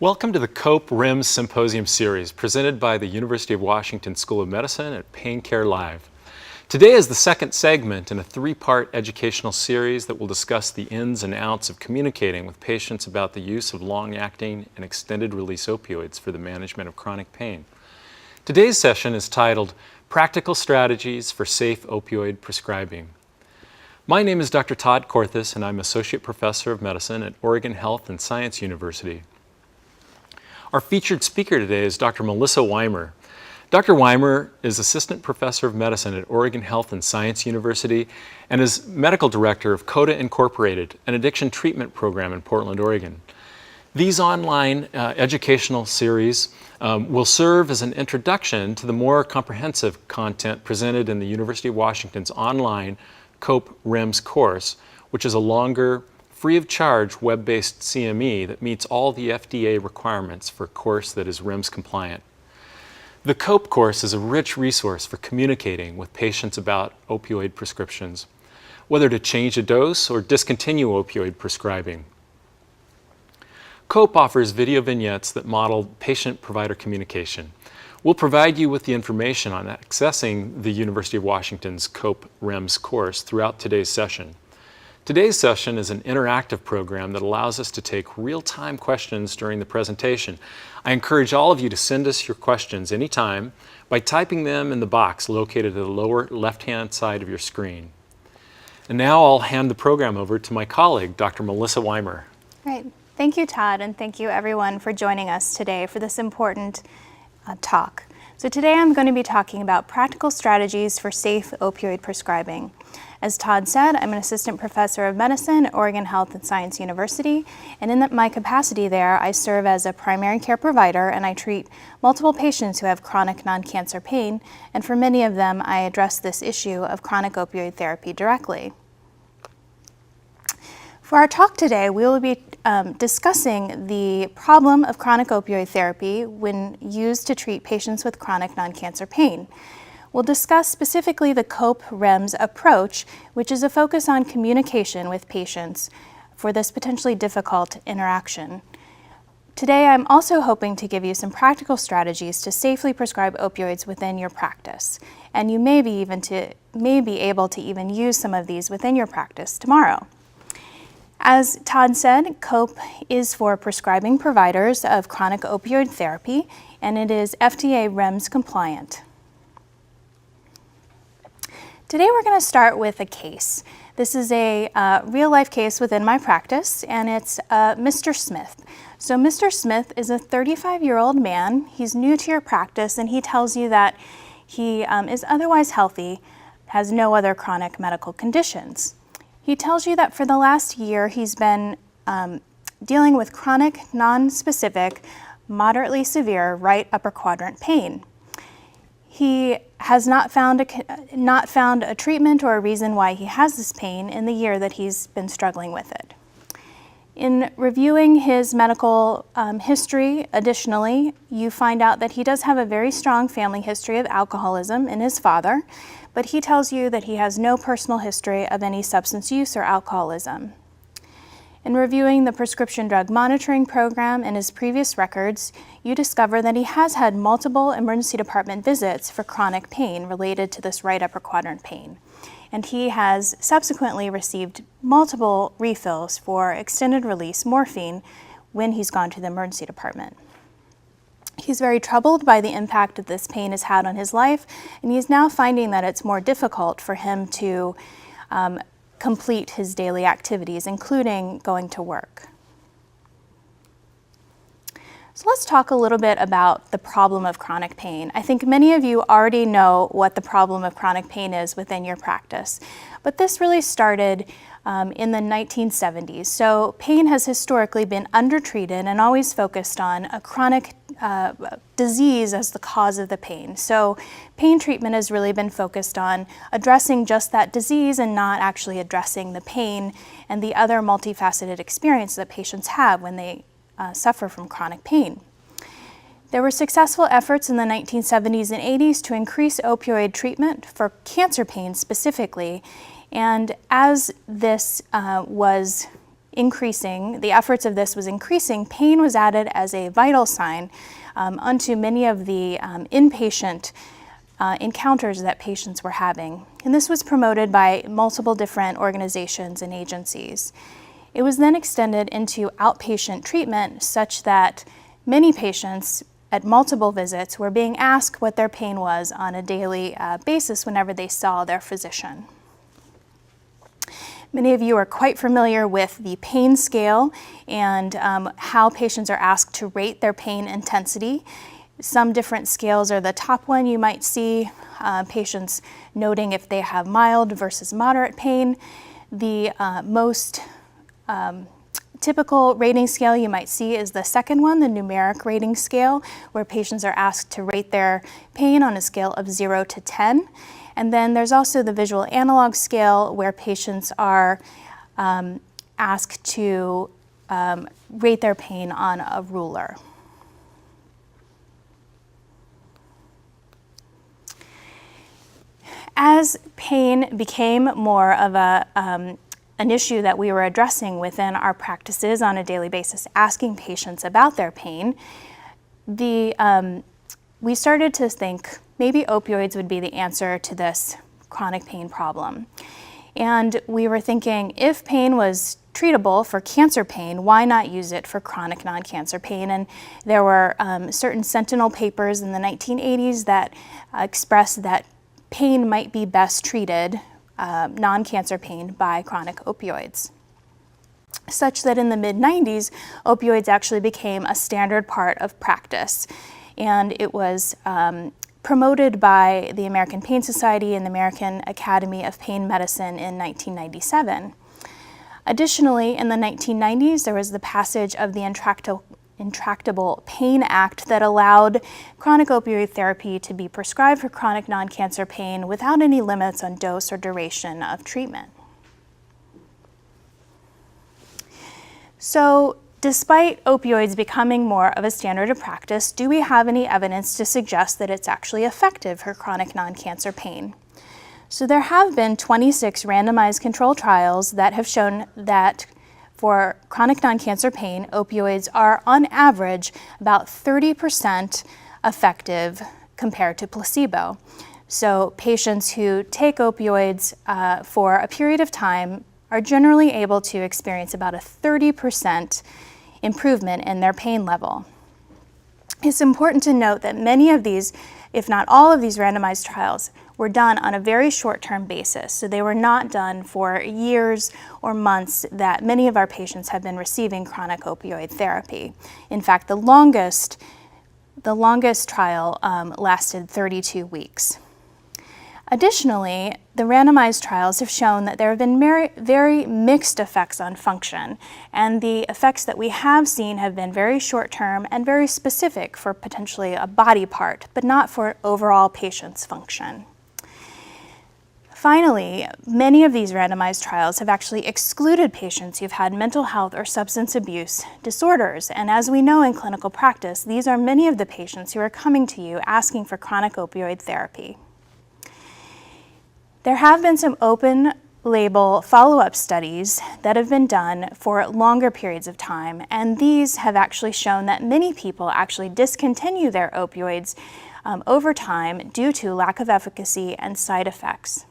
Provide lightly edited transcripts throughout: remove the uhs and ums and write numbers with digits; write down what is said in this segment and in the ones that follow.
Welcome to the COPE-RIMS Symposium Series presented by the University of Washington School of Medicine at Pain Care Live. Today is the second segment in a three-part educational series that will discuss the ins and outs of communicating with patients about the use of long-acting and extended-release opioids for the management of chronic pain. Today's session is titled Practical Strategies for Safe Opioid Prescribing. My name is Dr. Todd Korthius, and I'm Associate Professor of Medicine at Oregon Health and Science University. Our featured speaker today is Dr. Melissa Weimer. Dr. Weimer is Assistant Professor of Medicine at Oregon Health and Science University and is Medical Director of CODA Incorporated, an addiction treatment program in Portland, Oregon. These online educational series will serve as an introduction to the more comprehensive content presented in the University of Washington's online COPE-RIMS course, which is a longer, free-of-charge web-based CME that meets all the FDA requirements for a course that is RIMS compliant. The COPE course is a rich resource for communicating with patients about opioid prescriptions, whether to change a dose or discontinue opioid prescribing. COPE offers video vignettes that model patient-provider communication. We'll provide you with the information on accessing the University of Washington's COPE-RIMS course throughout today's session. Today's session is an interactive program that allows us to take real-time questions during the presentation. I encourage all of you to send us your questions anytime by typing them in the box located at the lower left-hand side of your screen. And now I'll hand the program over to my colleague, Dr. Melissa Weimer. Great. Thank you, Todd, and thank you everyone for joining us today for this important talk. So today I'm going to be talking about practical strategies for safe opioid prescribing. As Todd said, I'm an Assistant Professor of Medicine at Oregon Health and Science University, and in my capacity there, I serve as a primary care provider and I treat multiple patients who have chronic non-cancer pain, and for many of them, I address this issue of chronic opioid therapy directly. For our talk today, we will be discussing the problem of chronic opioid therapy when used to treat patients with chronic non-cancer pain. We'll discuss specifically the COPE-RIMS approach, which is a focus on communication with patients for this potentially difficult interaction. Today, I'm also hoping to give you some practical strategies to safely prescribe opioids within your practice, and you may be able to even use some of these within your practice tomorrow. As Todd said, COPE is for prescribing providers of chronic opioid therapy, and it is FDA RIMS compliant. Today we're going to start with a case. This is a real-life case within my practice, and it's Mr. Smith. So Mr. Smith is a 35-year-old man. He's new to your practice, and he tells you that he is otherwise healthy, has no other chronic medical conditions. He tells you that for the last year he's been dealing with chronic, non-specific, moderately severe right upper quadrant pain. He has not found a treatment or a reason why he has this pain in the year that he's been struggling with it. In reviewing his medical history, additionally, you find out that he does have a very strong family history of alcoholism in his father, but he tells you that he has no personal history of any substance use or alcoholism. In reviewing the prescription drug monitoring program and his previous records, you discover that he has had multiple emergency department visits for chronic pain related to this right upper quadrant pain. And he has subsequently received multiple refills for extended release morphine when he's gone to the emergency department. He's very troubled by the impact that this pain has had on his life, and he's now finding that it's more difficult for him to complete his daily activities, including going to work. So let's talk a little bit about the problem of chronic pain. I think many of you already know what the problem of chronic pain is within your practice, but this really started in the 1970s. So pain has historically been undertreated and always focused on a chronic disease as the cause of the pain. So pain treatment has really been focused on addressing just that disease and not actually addressing the pain and the other multifaceted experiences that patients have when they suffer from chronic pain. There were successful efforts in the 1970s and 80s to increase opioid treatment for cancer pain specifically, and as this was increasing, the efforts of this was increasing, pain was added as a vital sign onto many of the inpatient encounters that patients were having. And this was promoted by multiple different organizations and agencies. It was then extended into outpatient treatment such that many patients at multiple visits were being asked what their pain was on a daily basis whenever they saw their physician. Many of you are quite familiar with the pain scale and how patients are asked to rate their pain intensity. Some different scales are the top one you might see, patients noting if they have mild versus moderate pain. The most typical rating scale you might see is the second one, the numeric rating scale, where patients are asked to rate their pain on a scale of 0 to 10. And then there's also the visual analog scale, where patients are asked to rate their pain on a ruler. As pain became more of an issue that we were addressing within our practices on a daily basis, asking patients about their pain, we started to think maybe opioids would be the answer to this chronic pain problem. And we were thinking, if pain was treatable for cancer pain, why not use it for chronic non-cancer pain? And there were certain sentinel papers in the 1980s that expressed that pain might be best treated, non-cancer pain, by chronic opioids. Such that in the mid-90s, opioids actually became a standard part of practice. And it was promoted by the American Pain Society and the American Academy of Pain Medicine in 1997. Additionally, in the 1990s, there was the passage of the Intractable Pain Act that allowed chronic opioid therapy to be prescribed for chronic non-cancer pain without any limits on dose or duration of treatment. So, despite opioids becoming more of a standard of practice, do we have any evidence to suggest that it's actually effective for chronic non-cancer pain? So there have been 26 randomized controlled trials that have shown that for chronic non-cancer pain, opioids are on average about 30% effective compared to placebo. So patients who take opioids for a period of time are generally able to experience about a 30% improvement in their pain level. It's important to note that many of these, if not all of these randomized trials, were done on a very short-term basis. So they were not done for years or months that many of our patients have been receiving chronic opioid therapy. In fact, the longest trial lasted 32 weeks. Additionally, the randomized trials have shown that there have been very mixed effects on function, and the effects that we have seen have been very short-term and very specific for potentially a body part, but not for overall patient's function. Finally, many of these randomized trials have actually excluded patients who've had mental health or substance abuse disorders, and as we know in clinical practice, these are many of the patients who are coming to you asking for chronic opioid therapy. There have been some open-label follow-up studies that have been done for longer periods of time, and these have actually shown that many people actually discontinue their opioids over time due to lack of efficacy and side effects.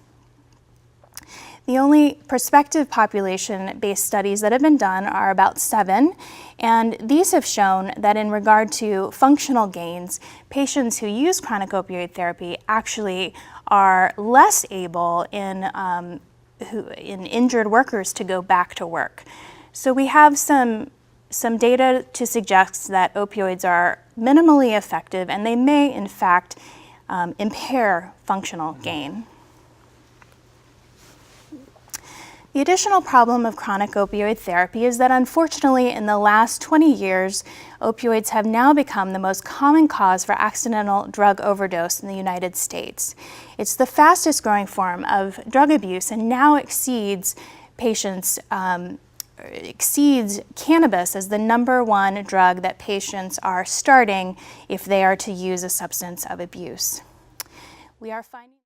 The only prospective population-based studies that have been done are about 7, and these have shown that in regard to functional gains, patients who use chronic opioid therapy actually are less able in injured workers to go back to work. So we have some data to suggest that opioids are minimally effective, and they may in fact impair functional gain. The additional problem of chronic opioid therapy is that unfortunately in the last 20 years, opioids have now become the most common cause for accidental drug overdose in the United States. It's the fastest growing form of drug abuse and now exceeds cannabis as the #1 drug that patients are starting if they are to use a substance of abuse. We are finding